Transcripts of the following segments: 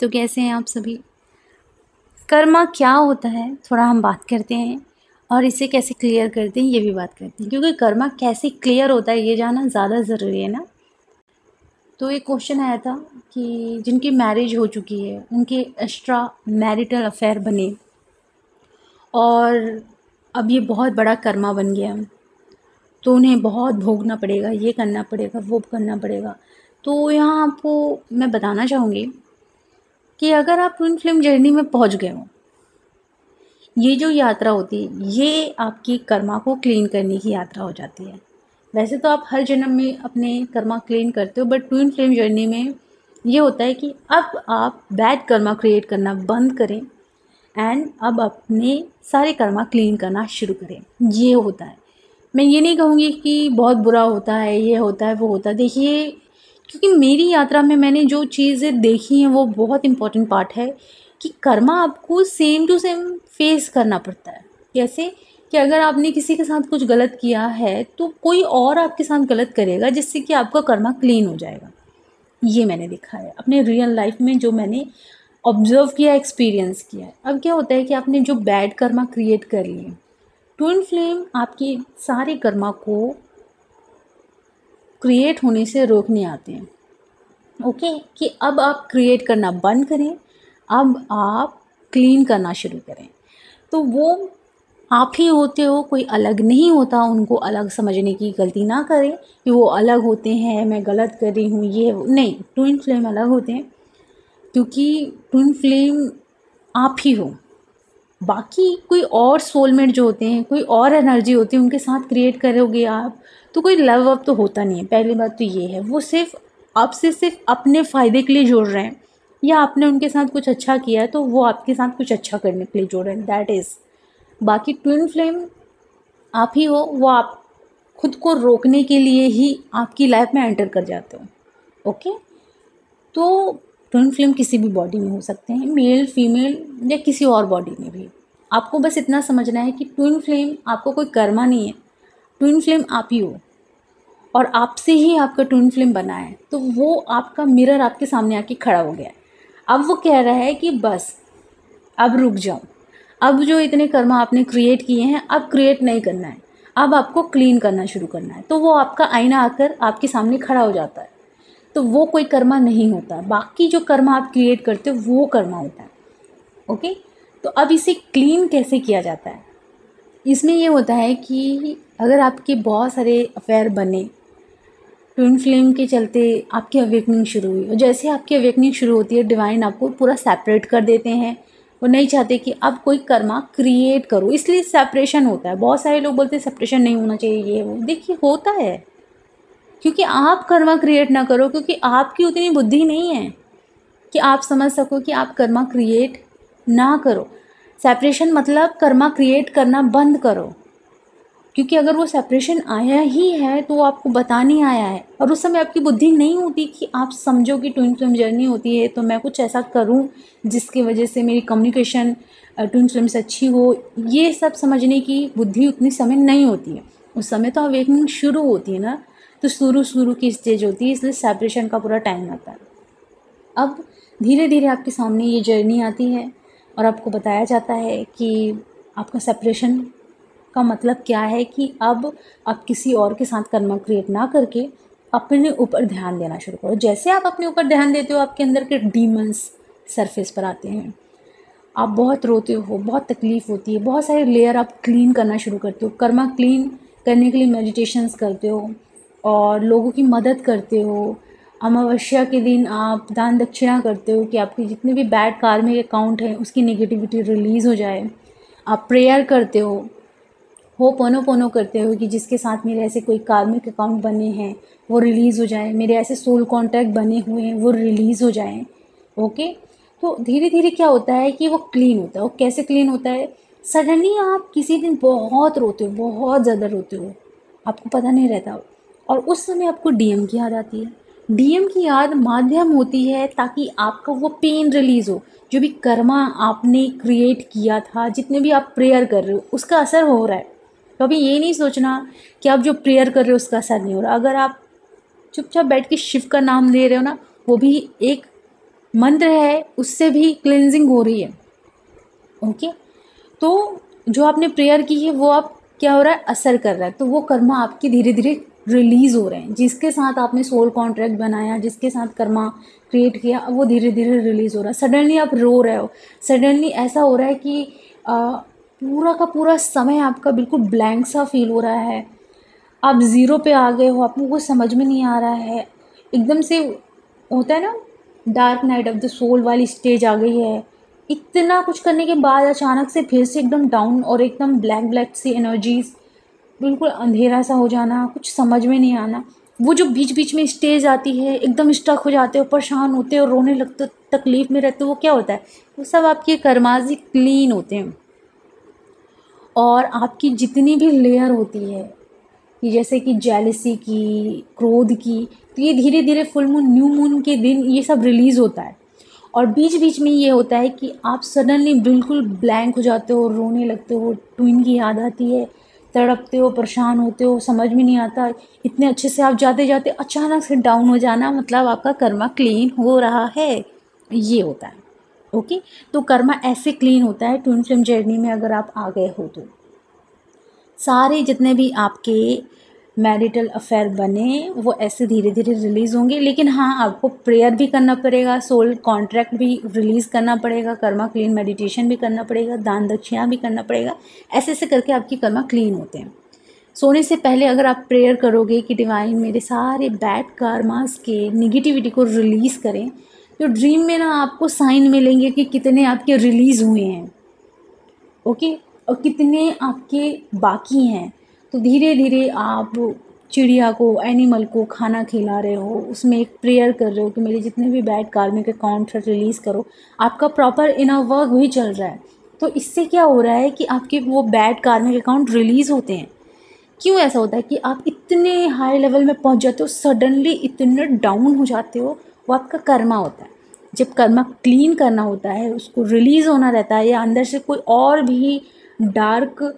तो कैसे हैं आप सभी। कर्मा क्या होता है थोड़ा हम बात करते हैं, और इसे कैसे क्लियर करते हैं ये भी बात करते हैं, क्योंकि कर्मा कैसे क्लियर होता है ये जानना ज़्यादा ज़रूरी है ना। तो एक क्वेश्चन आया था कि जिनकी मैरिज हो चुकी है उनके एक्स्ट्रा मैरिटल अफेयर बने और अब ये बहुत बड़ा कर्मा बन गया, तो उन्हें बहुत भोगना पड़ेगा, ये करना पड़ेगा, वो करना पड़ेगा। तो यहाँ आपको मैं बताना चाहूँगी कि अगर आप ट्विन फ्लेम जर्नी में पहुँच गए हो, ये जो यात्रा होती है ये आपकी कर्मा को क्लीन करने की यात्रा हो जाती है। वैसे तो आप हर जन्म में अपने कर्मा क्लीन करते हो, बट ट्विन फ्लेम जर्नी में ये होता है कि अब आप बैड कर्मा क्रिएट करना बंद करें एंड अब अपने सारे कर्मा क्लीन करना शुरू करें। ये होता है। मैं ये नहीं कहूँगी कि बहुत बुरा होता है, ये होता है, वो होता है। देखिए, क्योंकि मेरी यात्रा में मैंने जो चीज़ें देखी हैं वो बहुत इम्पोर्टेंट पार्ट है कि कर्मा आपको सेम टू सेम फेस करना पड़ता है। कैसे कि अगर आपने किसी के साथ कुछ गलत किया है तो कोई और आपके साथ गलत करेगा, जिससे कि आपका कर्मा क्लीन हो जाएगा। ये मैंने देखा है अपने रियल लाइफ में, जो मैंने ऑब्जर्व किया, एक्सपीरियंस किया है। अब क्या होता है कि आपने जो बैड कर्मा क्रिएट कर लिए, ट्विन फ्लेम आपकी सारे कर्मा को क्रिएट होने से रोकने आते हैं। ओके, कि अब आप क्रिएट करना बंद करें, अब आप क्लीन करना शुरू करें। तो वो आप ही होते हो, कोई अलग नहीं होता। उनको अलग समझने की गलती ना करें कि वो अलग होते हैं, मैं गलत कर रही हूँ, ये नहीं। ट्विन फ्लेम अलग होते हैं, क्योंकि ट्विन फ्लेम आप ही हो। बाकी कोई और सोलमेट जो होते हैं, कोई और एनर्जी होती है, उनके साथ क्रिएट करोगे आप तो कोई लव अप तो होता नहीं है। पहली बात तो ये है, वो सिर्फ आपसे सिर्फ अपने फ़ायदे के लिए जुड़ रहे हैं, या आपने उनके साथ कुछ अच्छा किया है तो वो आपके साथ कुछ अच्छा करने के लिए जुड़ रहे हैं, दैट इज़। बाकी ट्विन फ्लेम आप ही हो, वो आप खुद को रोकने के लिए ही आपकी लाइफ में एंटर कर जाते हो। ओके, तो ट्विन फ्लेम किसी भी बॉडी में हो सकते हैं, मेल, फीमेल या किसी और बॉडी में भी। आपको बस इतना समझना है कि ट्विन फ्लेम आपको कोई कर्मा नहीं है, ट्विन फ्लेम आप ही हो, और आपसे ही आपका ट्विन फ्लेम बना है। तो वो आपका मिरर आपके सामने आके खड़ा हो गया है। अब वो कह रहा है कि बस अब रुक जाओ, अब जो इतने कर्मा आपने क्रिएट किए हैं अब क्रिएट नहीं करना है, अब आपको क्लीन करना शुरू करना है। तो वो आपका आईना आकर आपके सामने खड़ा हो जाता है। तो वो कोई कर्मा नहीं होता, बाकी जो कर्मा आप क्रिएट करते हो वो कर्मा होता है। ओके, तो अब इसे क्लीन कैसे किया जाता है? इसमें ये होता है कि अगर आपके बहुत सारे अफेयर बने, ट्विन फ्लेम के चलते आपकी अवेकनिंग शुरू हुई, और जैसे आपकी अवेकनिंग शुरू होती है डिवाइन आपको पूरा सेपरेट कर देते हैं। वो नहीं चाहते कि अब कोई कर्मा क्रिएट करो, इसलिए सेपरेशन होता है। बहुत सारे लोग बोलते हैं सेपरेशन नहीं होना चाहिए, ये वो। देखिए, होता है, क्योंकि आप कर्मा क्रिएट ना करो, क्योंकि आपकी उतनी बुद्धि नहीं है कि आप समझ सको कि आप कर्मा क्रिएट ना करो। सेपरेशन मतलब कर्मा क्रिएट करना बंद करो, क्योंकि अगर वो सेपरेशन आया ही है तो वो आपको बता नहीं आया है, और उस समय आपकी बुद्धि नहीं होती कि आप समझो कि ट्विन फ्लेम जर्नी होती है तो मैं कुछ ऐसा करूं जिसकी वजह से मेरी कम्युनिकेशन ट्विन फ्लेम से अच्छी हो। ये सब समझने की बुद्धि उतनी समय नहीं होती है। उस समय तो अवेकनिंग शुरू होती है ना, तो शुरू की स्टेज होती है, इसलिए सेपरेशन का पूरा टाइम आता है। अब धीरे धीरे आपके सामने ये जर्नी आती है और आपको बताया जाता है कि आपका सेपरेशन का मतलब क्या है, कि अब आप किसी और के साथ कर्मा क्रिएट ना करके अपने ऊपर ध्यान देना शुरू करो। जैसे आप अपने ऊपर ध्यान देते हो, आपके अंदर के डीमंस सरफेस पर आते हैं। आप बहुत रोते हो, बहुत तकलीफ़ होती है, बहुत सारे लेयर आप क्लीन करना शुरू करते हो। कर्मा क्लीन करने के लिए मेडिटेशंस करते हो और लोगों की मदद करते हो। अमावस्या के दिन आप दान दक्षिणा करते हो कि आपके जितने भी बैड कार्मिक अकाउंट हैं उसकी नेगेटिविटी रिलीज़ हो जाए। आप प्रेयर करते हो पोनो करते हो कि जिसके साथ मेरे ऐसे कोई कार्मिक अकाउंट बने हैं वो रिलीज़ हो जाए, मेरे ऐसे सोल कॉन्ट्रैक्ट बने हुए हैं वो रिलीज़ हो जाएं। ओके, तो धीरे धीरे क्या होता है कि वो क्लीन होता है। वो कैसे क्लीन होता है? सडनली आप किसी दिन बहुत रोते हो, बहुत ज़्यादा रोते हो, आपको पता नहीं रहता, और उस समय आपको डीएम की याद आती है। डीएम की याद माध्यम होती है ताकि आपका वो पेन रिलीज़ हो। जो भी कर्मा आपने क्रिएट किया था, जितने भी आप प्रेयर कर रहे हो उसका असर हो रहा है। कभी ये नहीं सोचना कि आप जो प्रेयर कर रहे हो उसका असर नहीं हो रहा। अगर आप चुपचाप बैठ के शिव का नाम ले रहे हो ना, वो भी एक मंत्र है उससे भी क्लिनजिंग हो रही है। ओके, तो जो आपने प्रेयर की है वो आप क्या हो रहा है, असर कर रहा है, तो वो कर्मा आपकी धीरे धीरे रिलीज़ हो रहे हैं। जिसके साथ आपने सोल कॉन्ट्रैक्ट बनाया, जिसके साथ कर्मा क्रिएट किया, अब वो धीरे धीरे रिलीज़ हो रहा है। सडनली आप रो रहे हो, सडनली ऐसा हो रहा है कि पूरा का पूरा समय आपका बिल्कुल ब्लैंक सा फील हो रहा है, आप ज़ीरो पे आ गए हो, आपको कुछ समझ में नहीं आ रहा है, एकदम से होता है ना dark night of the soul वाली स्टेज आ गई है। इतना कुछ करने के बाद अचानक से फिर से एकदम डाउन और एकदम ब्लैक ब्लैक सी एनर्जीज, बिल्कुल अंधेरा सा हो जाना, कुछ समझ में नहीं आना। वो जो बीच बीच में स्टेज आती है, एकदम स्टक हो जाते हो, परेशान होते हो, रोने लगते हो, तकलीफ़ में रहते हो, वो क्या होता है, वो सब आपके कर्माजी क्लीन होते हैं। और आपकी जितनी भी लेयर होती है कि जैसे कि जेलसी की, क्रोध की, तो ये धीरे धीरे फुल मून, न्यू मून के दिन ये सब रिलीज़ होता है। और बीच बीच में ये होता है कि आप सडनली बिल्कुल ब्लैंक हो जाते हो, रोने लगते हो, ट्विन की याद आती है, तड़पते हो, परेशान होते हो, समझ में नहीं आता, इतने अच्छे से आप जाते जाते अचानक से डाउन हो जाना, मतलब आपका कर्मा क्लीन हो रहा है, ये होता है। ओके, तो कर्मा ऐसे क्लीन होता है ट्विन फ्लेम जर्नी में अगर आप आ गए हो तो। सारे जितने भी आपके मैरिटल अफेयर बने वो ऐसे धीरे धीरे रिलीज़ होंगे। लेकिन हाँ, आपको प्रेयर भी करना पड़ेगा, सोल कॉन्ट्रैक्ट भी रिलीज़ करना पड़ेगा, कर्मा क्लीन मेडिटेशन भी करना पड़ेगा, दान दक्षिणा भी करना पड़ेगा। ऐसे ऐसे करके आपकी कर्मा क्लीन होते हैं। सोने से पहले अगर आप प्रेयर करोगे कि डिवाइन मेरे सारे बैड कर्मास के निगेटिविटी को रिलीज़ करें, तो ड्रीम में ना आपको साइन मिलेंगे कि कितने आपके रिलीज़ हुए हैं। ओके, और कितने आपके बाकी हैं। तो धीरे धीरे आप चिड़िया को, एनिमल को खाना खिला रहे हो, उसमें एक प्रेयर कर रहे हो कि मेरे जितने भी बैड कार्मिक अकाउंट रिलीज़ करो। आपका प्रॉपर इनर वर्क भी चल रहा है। तो इससे क्या हो रहा है कि आपके वो बैड कार्मिक अकाउंट रिलीज़ होते हैं। क्यों ऐसा होता है कि आप इतने हाई लेवल में पहुंच जाते हो, सडनली इतने डाउन हो जाते हो, वो आपका कर्मा होता है। जब कर्मा क्लीन करना होता है, उसको रिलीज़ होना रहता है, या अंदर से कोई और भी डार्क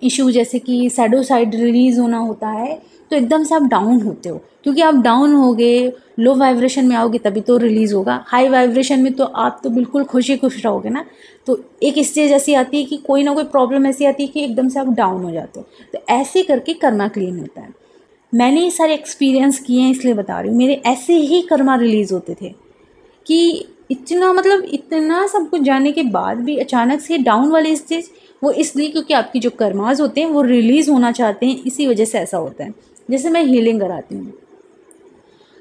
इशू जैसे कि शैडो साइड रिलीज़ होना होता है, तो एकदम से आप डाउन होते हो। क्योंकि आप डाउन होगे, लो वाइब्रेशन में आओगे तभी तो रिलीज़ होगा। हाई वाइब्रेशन में तो आप तो बिल्कुल खुशी खुश रहोगे ना। तो एक स्टेज ऐसी आती है कि कोई ना कोई प्रॉब्लम ऐसी आती है कि एकदम से आप डाउन हो जाते हो। तो ऐसे करके कर्मा क्लीन होता है। मैंने ये सारे एक्सपीरियंस किए हैं, इसलिए बता रही हूँ। मेरे ऐसे ही कर्मा रिलीज़ होते थे कि इतना, मतलब इतना सब कुछ जानने के बाद भी अचानक से डाउन वाली स्टेज, वो इसलिए क्योंकि आपकी जो कर्माज होते हैं वो रिलीज़ होना चाहते हैं, इसी वजह से ऐसा होता है। जैसे मैं हीलिंग कराती हूँ,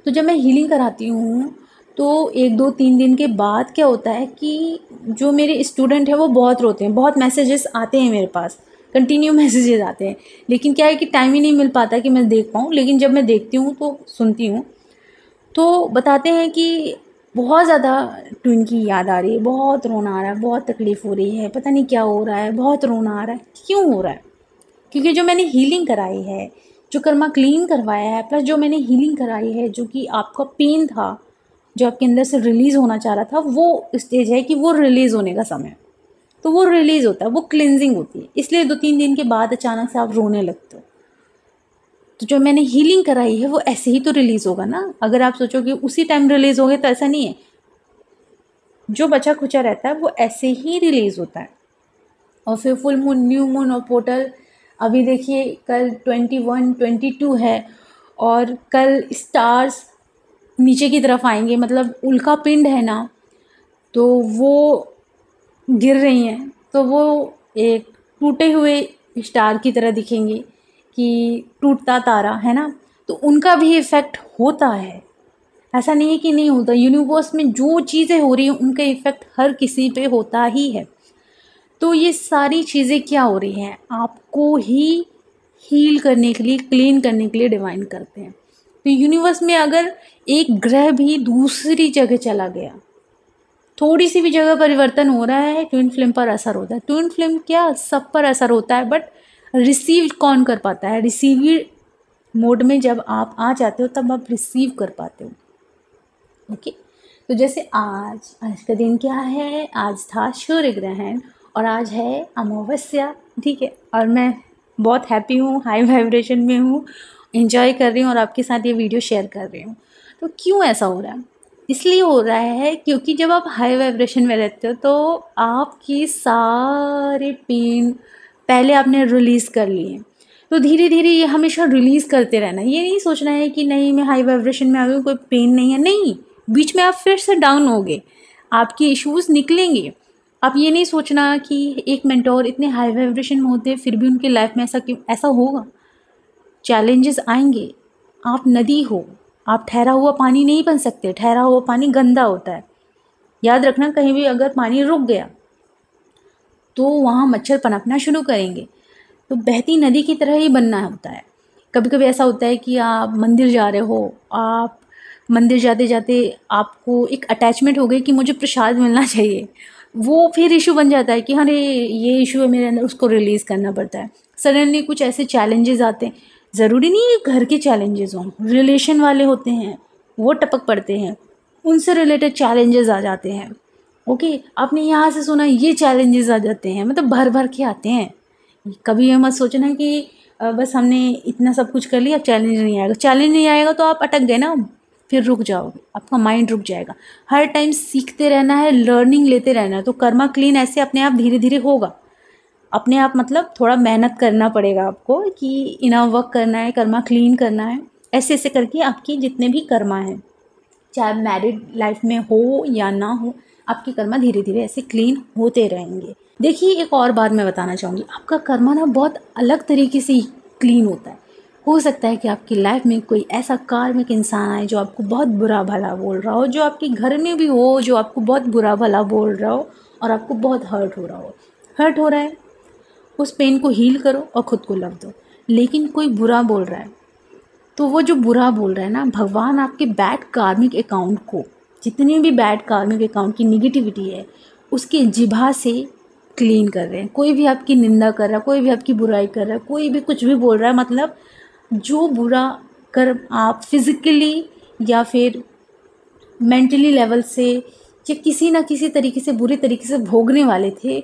तो जब मैं हीलिंग कराती हूँ तो 1-2-3 दिन के बाद क्या होता है कि जो मेरे स्टूडेंट हैं वो बहुत रोते हैं, बहुत मैसेजेस आते हैं मेरे पास, कंटिन्यू मैसेजेस आते हैं। लेकिन क्या है कि टाइम ही नहीं मिल पाता कि मैं देख पाऊँ, लेकिन जब मैं देखती हूँ तो सुनती हूँ, तो बताते हैं कि बहुत ज़्यादा ट्विन की याद आ रही है, बहुत रोना आ रहा है, बहुत तकलीफ़ हो रही है, पता नहीं क्या हो रहा है, बहुत रोना आ रहा है। क्यों हो रहा है? क्योंकि जो मैंने हीलिंग कराई है, जो कर्मा क्लीन करवाया है, प्लस जो मैंने हीलिंग कराई है, जो कि आपका पेन था, जो आपके अंदर से रिलीज़ होना चाह रहा था, वो स्टेज है कि वो रिलीज़ होने का समय है। तो वो रिलीज़ होता है, वो क्लींजिंग होती है। इसलिए 2-3 दिन के बाद अचानक से आप रोने लगते हो। तो जो मैंने हीलिंग कराई है वो ऐसे ही तो रिलीज़ होगा ना। अगर आप सोचोगे उसी टाइम रिलीज़ होगे तो ऐसा नहीं है। जो बचा खुचा रहता है वो ऐसे ही रिलीज़ होता है। और फिर फुल मून, न्यू मून और पोर्टल, अभी देखिए कल 21-22 है, और कल स्टार्स नीचे की तरफ आएंगे, मतलब उल्का पिंड है ना, तो वो गिर रही हैं, तो वो एक टूटे हुए स्टार की तरह दिखेंगे, कि टूटता तारा है ना, तो उनका भी इफ़ेक्ट होता है। ऐसा नहीं है कि नहीं होता। यूनिवर्स में जो चीज़ें हो रही हैं उनका इफ़ेक्ट हर किसी पे होता ही है। तो ये सारी चीज़ें क्या हो रही हैं, आपको ही हील करने के लिए, क्लीन करने के लिए डिवाइन करते हैं। तो यूनिवर्स में अगर एक ग्रह भी दूसरी जगह चला गया, थोड़ी सी भी जगह परिवर्तन हो रहा है, ट्विन फ्लेम पर असर होता है। ट्विन फ्लेम क्या, सब पर असर होता है, बट रिसीव कौन कर पाता है? रिसीवर मोड में जब आप आ जाते हो तब आप रिसीव कर पाते हो। ओके, तो जैसे आज का दिन क्या है, आज था सूर्य ग्रहण और आज है अमावस्या, ठीक है। और मैं बहुत हैप्पी हूँ, हाई वाइब्रेशन में हूँ, एंजॉय कर रही हूँ और आपके साथ ये वीडियो शेयर कर रही हूँ। तो क्यों ऐसा हो रहा है? इसलिए हो रहा है क्योंकि जब आप हाई वाइब्रेशन में रहते हो तो आपकी सारे पेन पहले आपने रिलीज़ कर लिए, तो धीरे धीरे ये हमेशा रिलीज़ करते रहना। ये नहीं सोचना है कि नहीं मैं हाई वाइब्रेशन में आ गई, कोई पेन नहीं है, नहीं, बीच में आप फिर से डाउन होगे, आपके इश्यूज़ निकलेंगे। आप ये नहीं सोचना कि एक मेंटोर इतने हाई वाइब्रेशन में होते हैं फिर भी उनकी लाइफ में ऐसा क्यों, ऐसा होगा, चैलेंजेस आएंगे। आप नदी हो, आप ठहरा हुआ पानी नहीं बन सकते, ठहरा हुआ पानी गंदा होता है। याद रखना, कहीं भी अगर पानी रुक गया तो वहाँ मच्छर पनपना शुरू करेंगे। तो बहती नदी की तरह ही बनना होता है। कभी कभी ऐसा होता है कि आप मंदिर जा रहे हो, आप मंदिर जाते जाते आपको एक अटैचमेंट हो गई कि मुझे प्रसाद मिलना चाहिए, वो फिर इशू बन जाता है कि अरे ये इशू है मेरे अंदर, उसको रिलीज़ करना पड़ता है। सडनली कुछ ऐसे चैलेंजेस आते हैं, ज़रूरी नहीं है घर के चैलेंजेस हों, रिलेशन वाले होते हैं वो टपक पड़ते हैं, उनसे रिलेटेड चैलेंजेस आ जाते हैं। ओके, आपने यहाँ से सुना ये चैलेंजेस आ जाते हैं, मतलब भर भर के आते हैं। कभी ये मत सोचना कि बस हमने इतना सब कुछ कर लिया, चैलेंज नहीं आएगा। चैलेंज नहीं आएगा तो आप अटक गए ना, फिर रुक जाओगे, आपका माइंड रुक जाएगा। हर टाइम सीखते रहना है, लर्निंग लेते रहना है। तो कर्मा क्लीन ऐसे अपने आप धीरे धीरे होगा, अपने आप, मतलब थोड़ा मेहनत करना पड़ेगा आपको कि इनर वर्क करना है, कर्मा क्लीन करना है। ऐसे ऐसे करके आपकी जितने भी कर्मा हैं, चाहे मैरिड लाइफ में हो या ना हो, आपके कर्मा धीरे धीरे ऐसे क्लीन होते रहेंगे। देखिए, एक और बात मैं बताना चाहूँगी, आपका कर्मा ना बहुत अलग तरीके से क्लीन होता है। हो सकता है कि आपकी लाइफ में कोई ऐसा कार्मिक इंसान आए जो आपको बहुत बुरा भला बोल रहा हो, जो आपके घर में भी हो जो आपको बहुत बुरा भला बोल रहा हो और आपको बहुत हर्ट हो रहा हो। हर्ट हो रहा है, उस पेन को हील करो और ख़ुद को लव दो। लेकिन कोई बुरा बोल रहा है, तो वो जो बुरा बोल रहा है ना, भगवान आपके बैड कार्मिक अकाउंट को, जितने भी बैड कार्मिक अकाउंट की निगेटिविटी है, उसके जिभा से क्लीन कर रहे हैं। कोई भी आपकी निंदा कर रहा है, कोई भी आपकी बुराई कर रहा है, कोई भी कुछ भी बोल रहा है, मतलब जो बुरा कर्म आप फिज़िकली या फिर मेंटली लेवल से या किसी ना किसी तरीके से बुरे तरीके से भोगने वाले थे,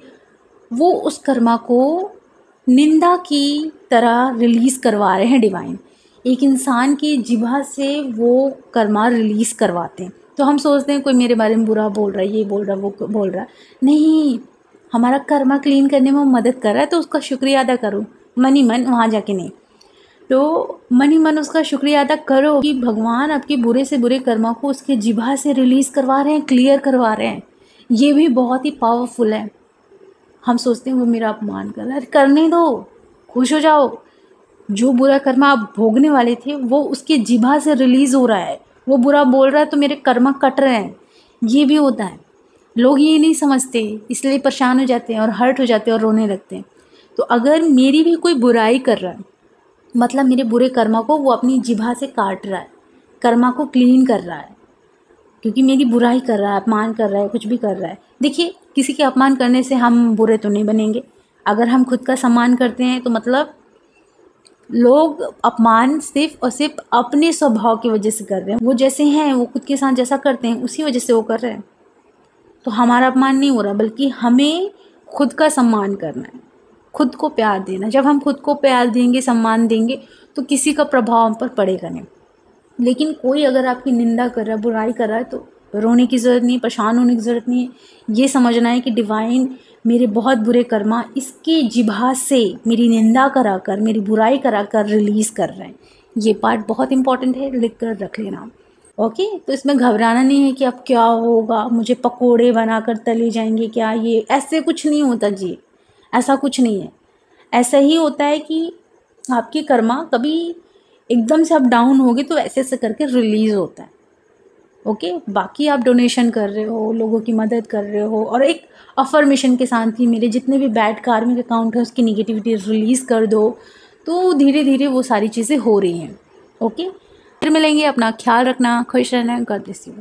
वो उस कर्मा को निंदा की तरह रिलीज़ करवा रहे हैं डिवाइन। एक इंसान की जिभा से वो कर्मा रिलीज़ करवाते हैं। तो हम सोचते हैं कोई मेरे बारे में बुरा बोल रहा है, ये बोल रहा है, वो बोल रहा है, नहीं, हमारा कर्मा क्लीन करने में वो मदद कर रहा है, तो उसका शुक्रिया अदा करो मन ही मन, वहाँ जाके नहीं। तो मन ही मन उसका शुक्रिया अदा करो कि भगवान आपके बुरे से बुरे कर्मा को उसके जिभा से रिलीज़ करवा रहे हैं, क्लियर करवा रहे हैं। ये भी बहुत ही पावरफुल है। हम सोचते हैं वो मेरा अपमान कर रहा है, करने दो, खुश हो जाओ। जो बुरा कर्मा आप भोगने वाले थे वो उसके जिभा से रिलीज़ हो रहा है। वो बुरा बोल रहा है तो मेरे कर्मा कट रहे हैं। ये भी होता है, लोग ये नहीं समझते, इसलिए परेशान हो जाते हैं और हर्ट हो जाते हैं और रोने लगते हैं। तो अगर मेरी भी कोई बुराई कर रहा है, मतलब मेरे बुरे कर्मा को वो अपनी जिभा से काट रहा है, कर्मा को क्लीन कर रहा है, क्योंकि मेरी बुराई कर रहा है, अपमान कर रहा है, कुछ भी कर रहा है। देखिए, किसी के अपमान करने से हम बुरे तो नहीं बनेंगे। अगर हम खुद का सम्मान करते हैं तो मतलब लोग अपमान सिर्फ और सिर्फ अपने स्वभाव की वजह से कर रहे हैं। वो जैसे हैं, वो खुद के साथ जैसा करते हैं उसी वजह से वो कर रहे हैं। तो हमारा अपमान नहीं हो रहा, बल्कि हमें खुद का सम्मान करना है, खुद को प्यार देना। जब हम खुद को प्यार देंगे, सम्मान देंगे, तो किसी का प्रभाव हम पर पड़ेगा नहीं। लेकिन कोई अगर आपकी निंदा कर रहा है, बुराई कर रहा है, तो रोने की ज़रूरत नहीं, परेशान होने की ज़रूरत नहीं है। ये समझना है कि डिवाइन मेरे बहुत बुरे कर्मा इसके जिभा से मेरी निंदा कराकर, मेरी बुराई कराकर रिलीज़ कर रहे हैं। ये पार्ट बहुत इंपॉर्टेंट है, लिख कर रख लेना। ओके, तो इसमें घबराना नहीं है कि अब क्या होगा, मुझे पकोड़े बनाकर तले जाएंगे क्या, ये ऐसे कुछ नहीं होता जी, ऐसा कुछ नहीं है। ऐसा ही होता है कि आपकी कर्मा कभी एकदम से आप डाउन होगे तो ऐसे ऐसे करके रिलीज़ होता है। ओके, बाकी आप डोनेशन कर रहे हो, लोगों की मदद कर रहे हो, और एक अफर्मेशन के साथ ही मेरे जितने भी बैड कार्मिक अकाउंट है उसकी निगेटिविटी रिलीज़ कर दो, तो धीरे धीरे वो सारी चीज़ें हो रही हैं। ओके, फिर मिलेंगे, अपना ख्याल रखना, खुश रहना, गॉड ब्लेस यू।